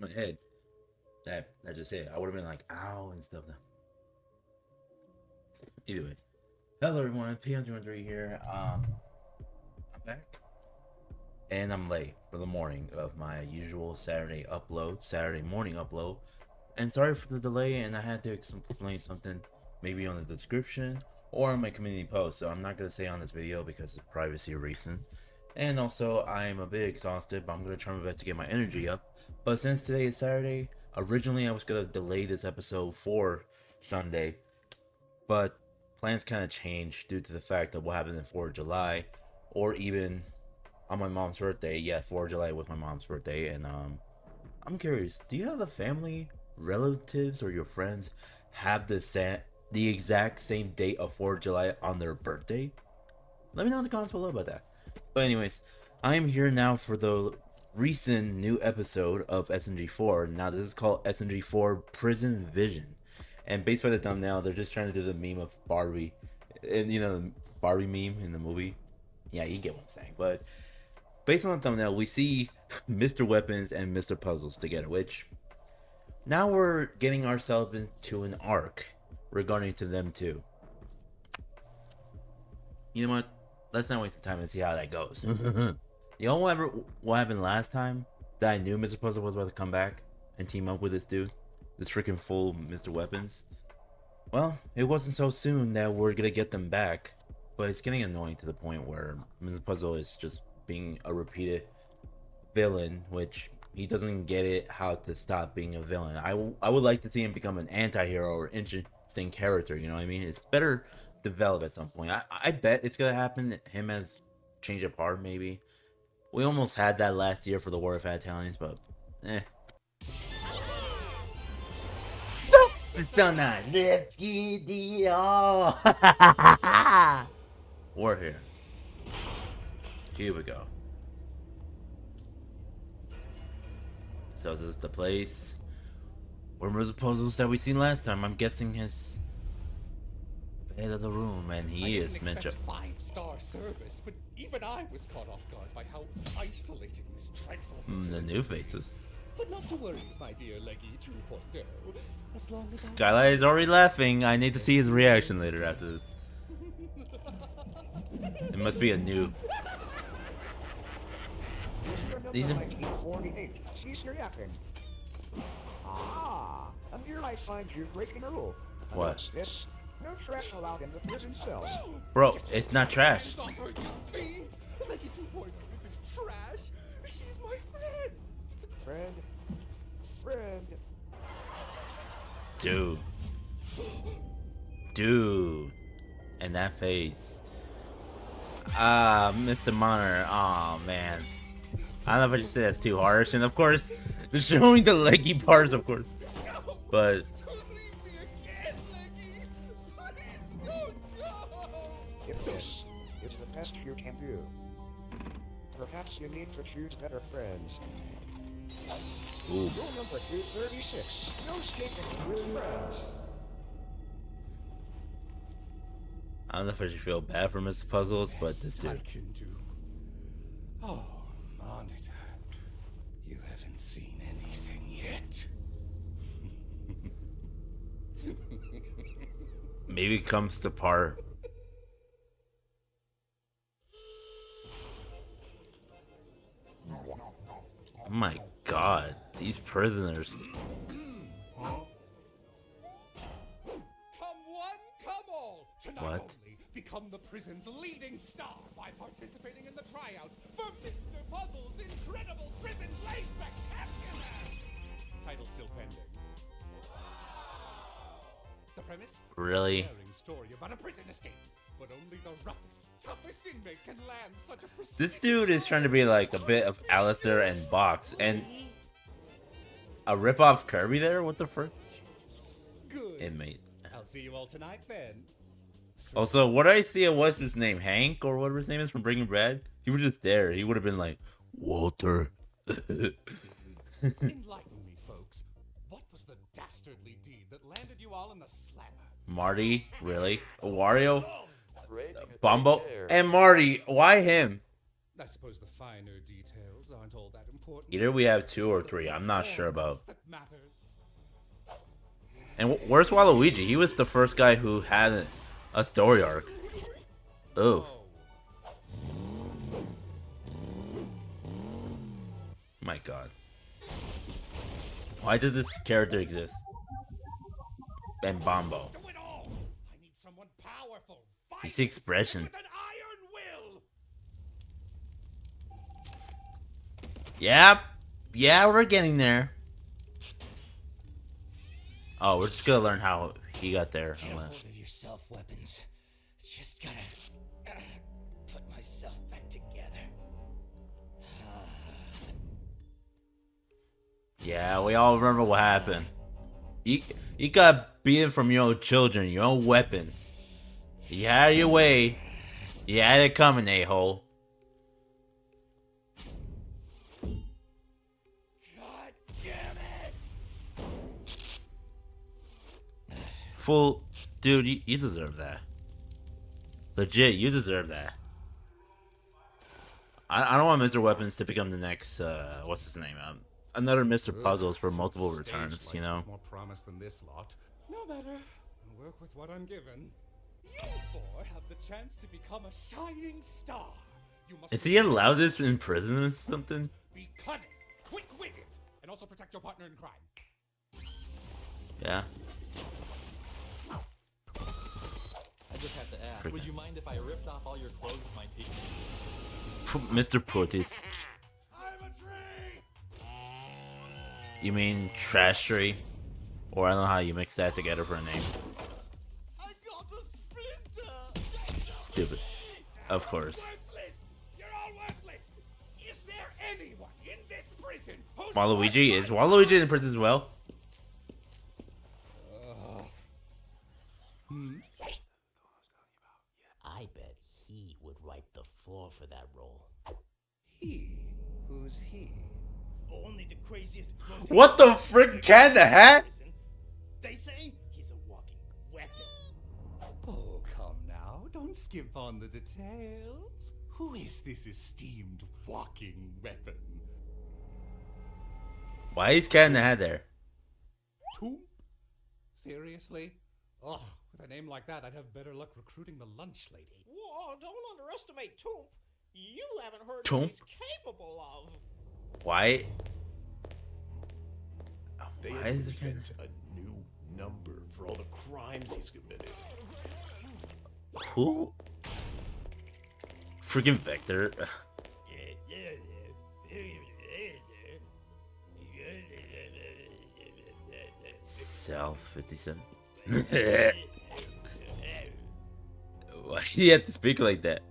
my head. That just hit. I would have been like, ow and stuff. Either way. Hello everyone, P103 here. I'm back. And I'm late for the morning of my usual Saturday morning upload. And sorry for the delay, and I had to explain something maybe on the description or on my community post. So I'm not gonna say on this video because of privacy reasons. And also I'm a bit exhausted, but I'm gonna try my best to get my energy up. But since today is Saturday, originally I was gonna delay this episode for Sunday, but plans kind of changed due to the fact of what happened in 4th of July, or even on my mom's birthday. Yeah, 4th of July was my mom's birthday, and I'm curious, do you have a family, relatives, or your friends have the exact same date of 4th of July on their birthday? Let me know in the comments below about that. But anyways, I am here now for the recent new episode of SMG4. Now this is called SMG4 PrisonVision. And based by the thumbnail, they're just trying to do the meme of Barbie. And you know, the Barbie meme in the movie. Yeah, you get what I'm saying. But based on the thumbnail, we see Mr. Weapons and Mr. Puzzles together, which now we're getting ourselves into an arc regarding to them too. You know what? Let's not waste the time and see how that goes. You know what happened last time that I knew Mr. Puzzle was about to come back and team up with this dude? This freaking fool Mr. Weapons? Well, it wasn't so soon that we're gonna get them back, but it's getting annoying to the point where Mr. Puzzle is just being a repeated villain, which he doesn't get it how to stop being a villain. I would like to see him become an anti-hero or interesting character, you know what I mean? It's better develop at some point. I bet it's gonna happen, him as change of heart maybe. We almost had that last year for the War of Fatalities, but still not. Let's get it all. We're here. Here we go. So this is the place where Mr. Puzzles that we seen last time. I'm guessing his head of the room, and he is meant to 5-star service, but even I was caught off guard by how isolating this dreadful the new faces. But not to worry, my dear Leggy 2.0. As long as Skylight is already laughing. I need to see his reaction later after this. It must be a new. These are... And here I find you breaking a rule. What? What's this? No trash allowed in the prison cells. Bro, it's not trash. Leggy 2.0 isn't trash. She's my friend. Friend. Dude. And that face. Mr. Monitor. Oh man. I don't know if I should say that's too harsh. And of course, they're showing the leggy parts, of course. But Don't leave me again, Leggy. Please don't go. If this is the best you can do, perhaps you need to choose better friends. ooh. Rule number 236. No escaping with friends. I don't know if I should feel bad for Mr. Puzzles, but this I dude. can do. Oh, Monitor, you haven't seen anything yet. Maybe it comes to part. Oh my god, these prisoners. Come one, come all, to not What? only become the prison's leading star by participating in the tryouts for Mr. Puzzle's incredible prison play spectacular. Title still pending. The premise? Really? A daring story about a prison escape, but only the roughest, toughest inmate can land such a This dude is trying to be like a bit of Alistair and Box, and a rip-off Kirby there? What the frick? good. Inmate. I'll see you all tonight then. Also, what did I see? What's his name? Hank or whatever his name is from Breaking Bad? He was just there. He would have been like, Walter. Enlighten me, folks. What was the dastardly deed that landed you all in the slammer? Marty? Really? Wario? Bumbo? And Marty? Why him? I suppose the finer details aren't all that important. Either we have 2 or 3. I'm not sure about. That matters. And where's Waluigi? He was the first guy who had a story arc. Oh. My god. Why does this character exist? And Bombo. Do it all. I need someone powerful. His expression. With an iron will. Yep. Yeah, we're getting there. Oh, we're just gonna learn how he got there. Get a hold of yourself, weapons. Just gotta put myself back together. Yeah, we all remember what happened. You got beaten from your own children, your own weapons. You had your way. You had it coming, a-hole. God damn it! Fool, dude, you deserve that. Legit, you deserve that. I don't want Mr. Weapons to become the next, what's his name? Another Mr. Puzzles for multiple returns, you know? More promise than this lot. No matter. I'll work with what I'm given. You four have the chance to become a shining star. You must Is he allowed this in prison or something? be cunning, quick-witted, and also protect your partner in crime. Yeah. I just have to ask, would you mind if I ripped off all your clothes with my teeth? Mr. Putis. I'm a tree! You mean trash tree? Or I don't know how you mix that together for a name. I got a splinter! Stupid. Of course. Worthless! You're all worthless! Is there anyone in this prison who's Waluigi? Is Waluigi in prison as well? I bet he would wipe the floor for that role. He? Who's he? Only the craziest. What the frick can the hat? They say he's a walking weapon. Oh, come now. Don't skimp on the details. Who is this esteemed walking weapon? Why is Cat in the Hat there? Toomp? Seriously? Ugh, with a name like that, I'd have better luck recruiting the lunch lady. Whoa, don't underestimate Toomp. You haven't heard Toomp? what he's capable of. Why? They Why have is there kind invent a new number for all the crimes he's committed. of... Who? Freaking Vector. Cell 57. Why do you have to speak like that?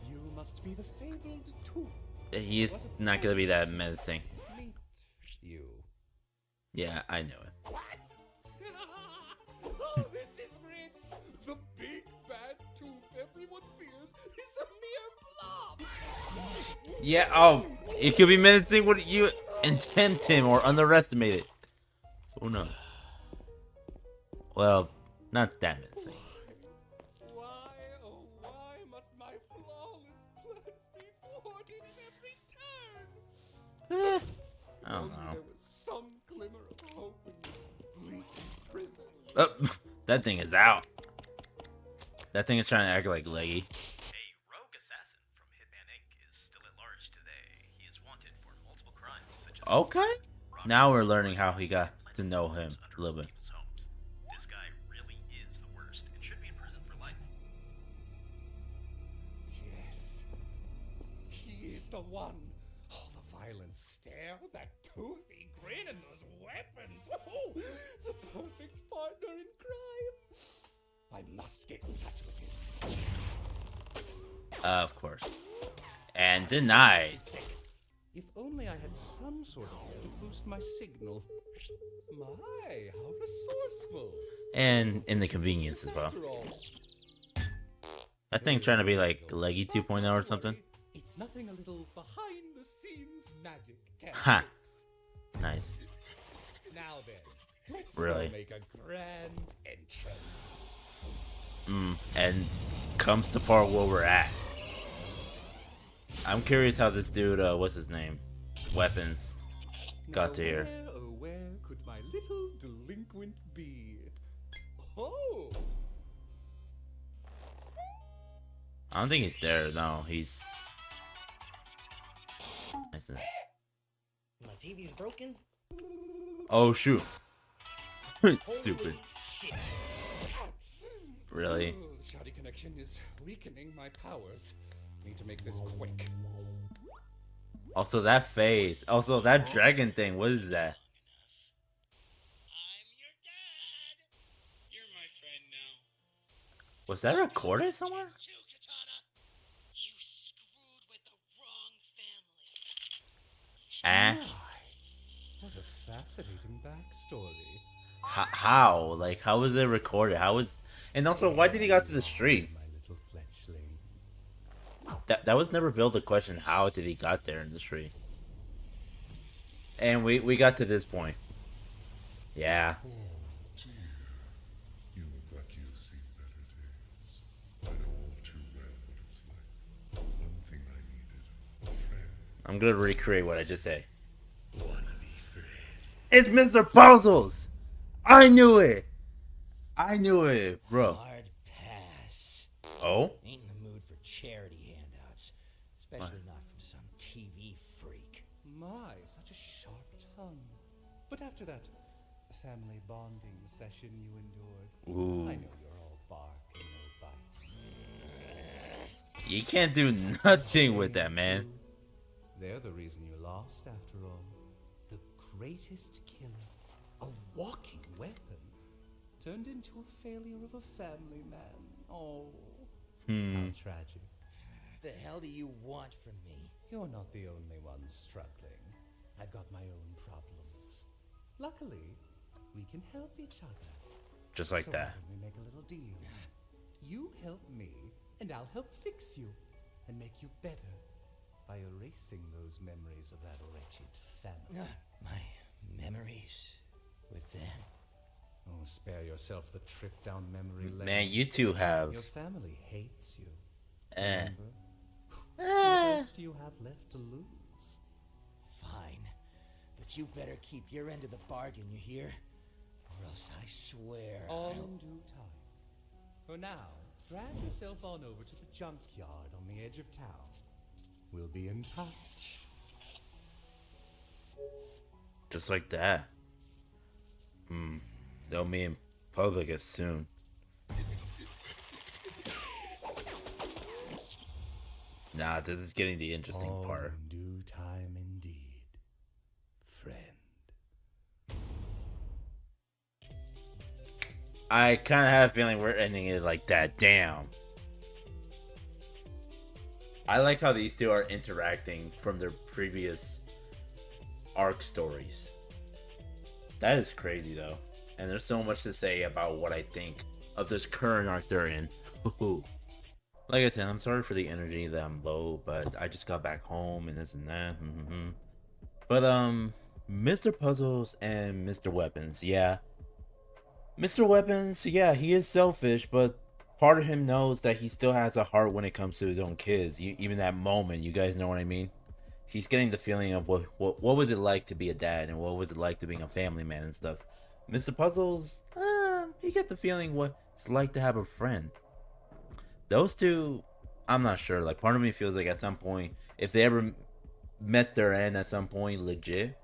You must be the fabled Toomp. He's not gonna be that menacing. Meet you. Yeah, I know it. What? Oh, this is rich! The big bad Toomp everyone fears is a mere blob! Yeah, oh, it could be menacing when you tempt him or underestimate it. Who knows? Well, not that menacing. Why, oh why must my flawless plans be thwarted at every turn? I don't Only know. there was some glimmer of hope in this bleak prison. Oh, that thing is out. That thing is trying to act like leggy. A rogue assassin from Hitman Inc. is still at large today. He is wanted for multiple crimes such as Okay. Now we're learning how he got to know him a little bit. people's homes. This guy really is the worst and should be in prison for life. Yes, he is the one. Oh, the violent stare, that toothy grin, and those weapons. Oh, the perfect partner in crime. I must get in touch with him. Of course. And denied. If only I had some sort of way to boost my signal. My, how resourceful. And in the convenience as well. After all, That thing trying to be like Leggy 2.0 or something. it's nothing a little behind the scenes magic can Ha. fix. Nice. Now then, let's Really? go make a grand entrance. And comes the part where we're at. I'm curious how this dude, what's his name? Weapons. Got to here. Where, oh, where could my little delinquent be? Oh! I don't think he's there. No, he's. My TV's broken? Oh shoot! Stupid. Shit. Really? Oh, the shoddy connection is weakening my powers. Need to make this quick. Also, that face. Also, that dragon thing. What is that? I'm your dad. You're my friend now. Was that recorded somewhere? Too, Katana. You screwed with the wrong family. What a fascinating backstory. How? Like, how was it recorded? How was? And also, why did he got to the streets? My little fletchling. That was never built a question. How did he got there in the street? And we got to this point. Yeah. Oh, dear. You look like you've seen better days. I know all too well what it's like. One thing I needed, a friend. I'm gonna recreate what I just said. Wanna be friends. It's Mr. Puzzles! I knew it! I knew it, bro. Hard pass. Oh? Ain't in the mood for charity handouts. Especially not from some TV freak. My, such a sharp tongue. But after that family bonding session you endured, Ooh. I know you're all bark and no bite. You can't do nothing with that, man. They're the reason you lost, after all. The greatest killer, a walking weapon, turned into a failure of a family man. Oh, how tragic. The hell do you want from me? You're not the only one struggling. I've got my own problems. Luckily, we can help each other. Just like So that. why don't we make a little deal? You help me, and I'll help fix you, and make you better by erasing those memories of that wretched family. My memories with them. Oh, spare yourself the trip down memory lane. Man, you two have. Your family hates you. Eh. Remember? What else do you have left to lose? Fine. But you better keep your end of the bargain, you hear? Or else I swear All I'll... in due time. For now, drag yourself on over to the junkyard on the edge of town. We'll be in touch. Just like that. They'll be in public as soon. Nah, this is getting the interesting All part. in due time indeed, friend. I kind of have a feeling we're ending it like that. Damn. I like how these two are interacting from their previous arc stories. That is crazy, though. And there's so much to say about what I think of this current arc they're in. Like I said, I'm sorry for the energy that I'm low, but I just got back home and this and that. But, Mr. Puzzles and Mr. Weapons, yeah. Mr. Weapons, yeah, he is selfish, but part of him knows that he still has a heart when it comes to his own kids. Even that moment, you guys know what I mean? He's getting the feeling of what was it like to be a dad, and what was it like to being a family man and stuff. Mr. Puzzles, he get the feeling what it's like to have a friend. Those two, I'm not sure. Like, part of me feels like at some point, if they ever met their end at some point, legit,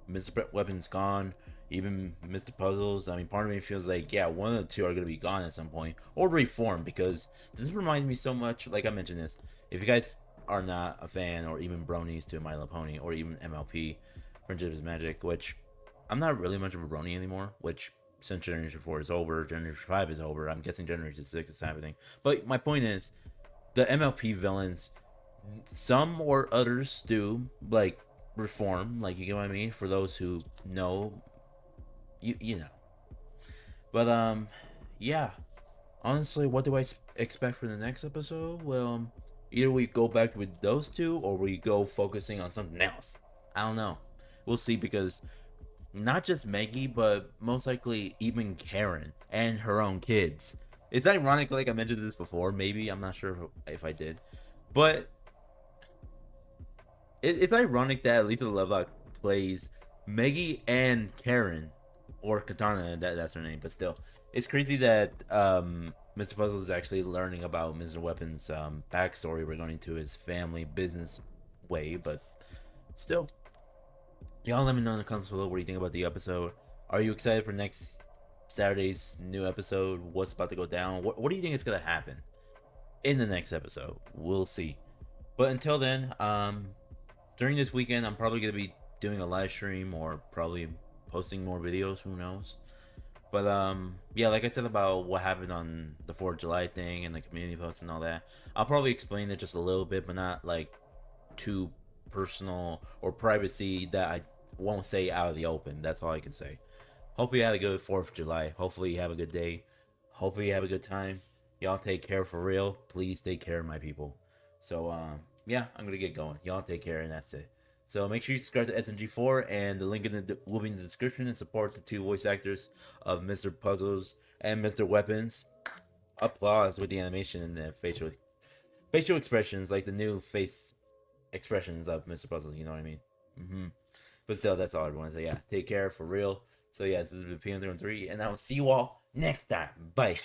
Mr. Weapons gone, even Mr. Puzzles, I mean, part of me feels like, yeah, one of the two are going to be gone at some point, or reform, because this reminds me so much, like I mentioned this, if you guys are not a fan, or even bronies to My Little Pony, or even MLP, Friendship is Magic, which, I'm not really much of a brony anymore, which, since Generation 4 is over, Generation 5 is over, I'm guessing Generation 6 is happening, but my point is, the MLP villains, some or others do, like, reform, like, you get what I mean, for those who know, you know. But, yeah. Honestly, what do I expect for the next episode? Well, either we go back with those two, or we go focusing on something else. I don't know. We'll see, because not just Maggie, but most likely even Karen and her own kids. It's ironic, like I mentioned this before. Maybe I'm not sure if I did, but it's ironic that Lisa Lovelock plays Maggie and Karen, or Katana. That's her name, but still, it's crazy that Mr. Puzzle is actually learning about Mr. Weapon's backstory regarding to his family business way, but still. Y'all let me know in the comments below what do you think about the episode. Are you excited for next Saturday's new episode? What's about to go down? What do you think is gonna happen in the next episode? We'll see. But until then, during this weekend, I'm probably gonna be doing a live stream or probably posting more videos. Who knows? But yeah, like I said about what happened on the 4th of July thing and the community post and all that, I'll probably explain it just a little bit, but not like too personal or privacy that I won't say out of the open. That's all I can say. Hopefully you had a good 4th of July. Hopefully you have a good day. Hopefully you have a good time. Y'all take care for real. Please take care of my people. So yeah, I'm gonna get going. Y'all take care, and that's it. So make sure you subscribe to SMG4, and the link will be in the description, and support the 2 voice actors of Mr. Puzzles and Mr. Weapons. Applause with the animation and the facial expressions, like the new face expressions of Mr. Puzzles. You know what I mean? But still, that's all I want to say. Yeah, take care for real. So yeah, this has been PM313, and I will see you all next time. Bye.